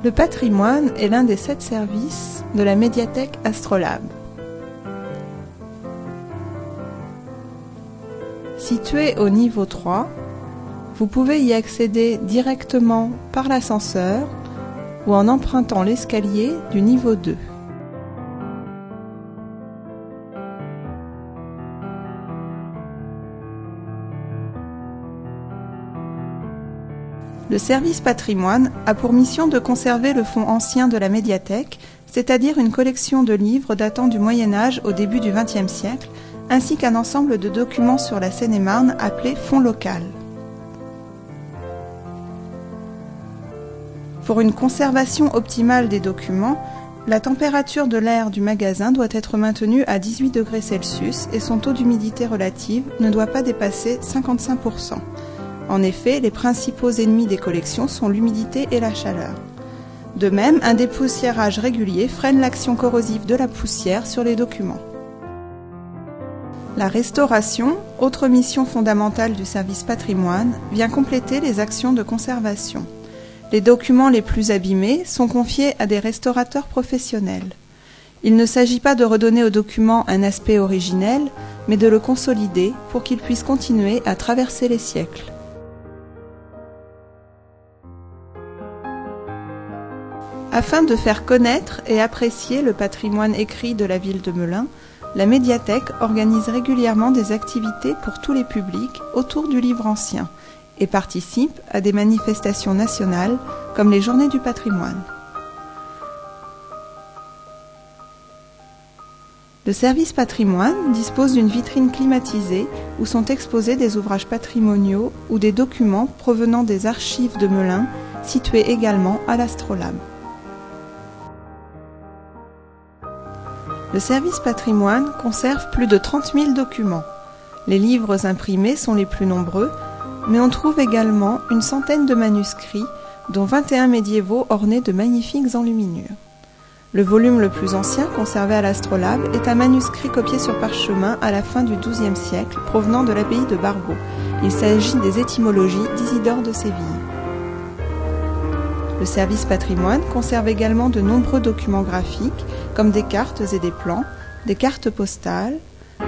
Le patrimoine est l'un des 7 services de la médiathèque Astrolabe. Situé au niveau 3, vous pouvez y accéder directement par l'ascenseur ou en empruntant l'escalier du niveau 2. Le service patrimoine a pour mission de conserver le fonds ancien de la médiathèque, c'est-à-dire une collection de livres datant du Moyen-Âge au début du XXe siècle, ainsi qu'un ensemble de documents sur la Seine-et-Marne appelés fonds local. Pour une conservation optimale des documents, la température de l'air du magasin doit être maintenue à 18 degrés Celsius et son taux d'humidité relative ne doit pas dépasser 55%. En effet, les principaux ennemis des collections sont l'humidité et la chaleur. De même, un dépoussiérage régulier freine l'action corrosive de la poussière sur les documents. La restauration, autre mission fondamentale du service patrimoine, vient compléter les actions de conservation. Les documents les plus abîmés sont confiés à des restaurateurs professionnels. Il ne s'agit pas de redonner au document un aspect originel, mais de le consolider pour qu'il puisse continuer à traverser les siècles. Afin de faire connaître et apprécier le patrimoine écrit de la ville de Melun, la médiathèque organise régulièrement des activités pour tous les publics autour du livre ancien et participe à des manifestations nationales comme les Journées du patrimoine. Le service patrimoine dispose d'une vitrine climatisée où sont exposés des ouvrages patrimoniaux ou des documents provenant des archives de Melun, situées également à l'Astrolabe. Le service patrimoine conserve plus de 30 000 documents. Les livres imprimés sont les plus nombreux, mais on trouve également une centaine de manuscrits, dont 21 médiévaux ornés de magnifiques enluminures. Le volume le plus ancien conservé à l'Astrolabe est un manuscrit copié sur parchemin à la fin du XIIe siècle, provenant de l'abbaye de Barbeau. Il s'agit des étymologies d'Isidore de Séville. Le service patrimoine conserve également de nombreux documents graphiques, comme des cartes et des plans, des cartes postales,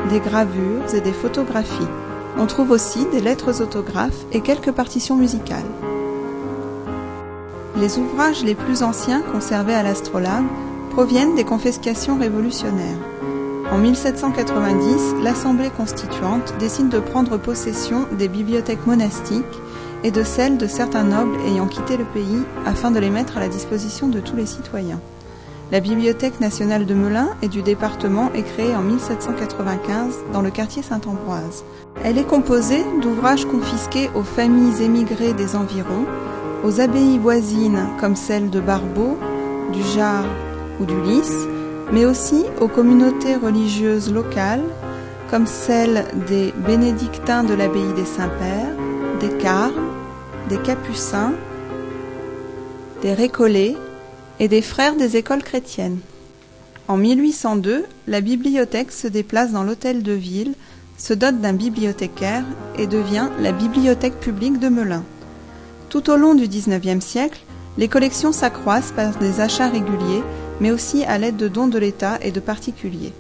des gravures et des photographies. On trouve aussi des lettres autographes et quelques partitions musicales. Les ouvrages les plus anciens conservés à l'Astrolabe proviennent des confiscations révolutionnaires. En 1790, l'Assemblée constituante décide de prendre possession des bibliothèques monastiques et de celles de certains nobles ayant quitté le pays afin de les mettre à la disposition de tous les citoyens. La Bibliothèque nationale de Melun et du département est créée en 1795 dans le quartier Saint-Ambroise. Elle est composée d'ouvrages confisqués aux familles émigrées des environs, aux abbayes voisines comme celle de Barbeau, du Jard ou du Lys, mais aussi aux communautés religieuses locales comme celle des bénédictins de l'abbaye des Saints-Pères, des Carmes, des Capucins, des Récollets et des frères des écoles chrétiennes. En 1802, la bibliothèque se déplace dans l'hôtel de ville, se dote d'un bibliothécaire et devient la bibliothèque publique de Melun. Tout au long du XIXe siècle, les collections s'accroissent par des achats réguliers, mais aussi à l'aide de dons de l'État et de particuliers.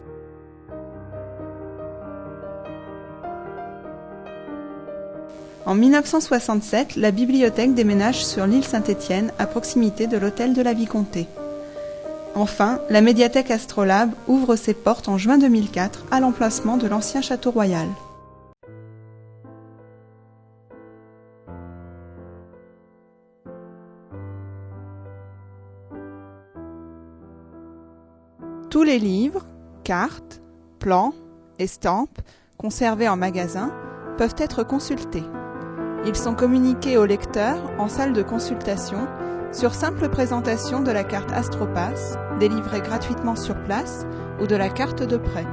En 1967, la bibliothèque déménage sur l'île Saint-Étienne, à proximité de l'hôtel de la Vicomté. Enfin, la médiathèque Astrolabe ouvre ses portes en juin 2004 à l'emplacement de l'ancien château royal. Tous les livres, cartes, plans, estampes conservés en magasin peuvent être consultés. Ils sont communiqués aux lecteurs en salle de consultation sur simple présentation de la carte AstroPass, délivrée gratuitement sur place, ou de la carte de prêt.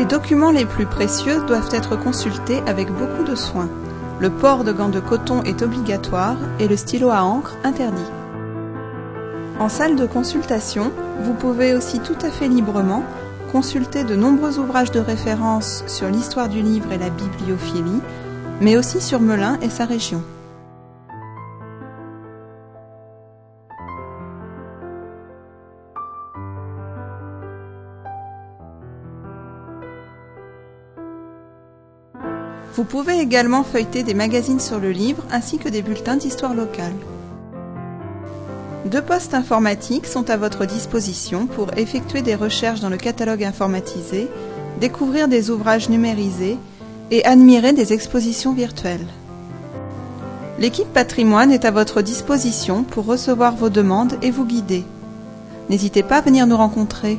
Les documents les plus précieux doivent être consultés avec beaucoup de soin. Le port de gants de coton est obligatoire et le stylo à encre interdit. En salle de consultation, vous pouvez aussi tout à fait librement consulter de nombreux ouvrages de référence sur l'histoire du livre et la bibliophilie, mais aussi sur Melun et sa région. Vous pouvez également feuilleter des magazines sur le livre ainsi que des bulletins d'histoire locale. 2 postes informatiques sont à votre disposition pour effectuer des recherches dans le catalogue informatisé, découvrir des ouvrages numérisés et admirer des expositions virtuelles. L'équipe Patrimoine est à votre disposition pour recevoir vos demandes et vous guider. N'hésitez pas à venir nous rencontrer.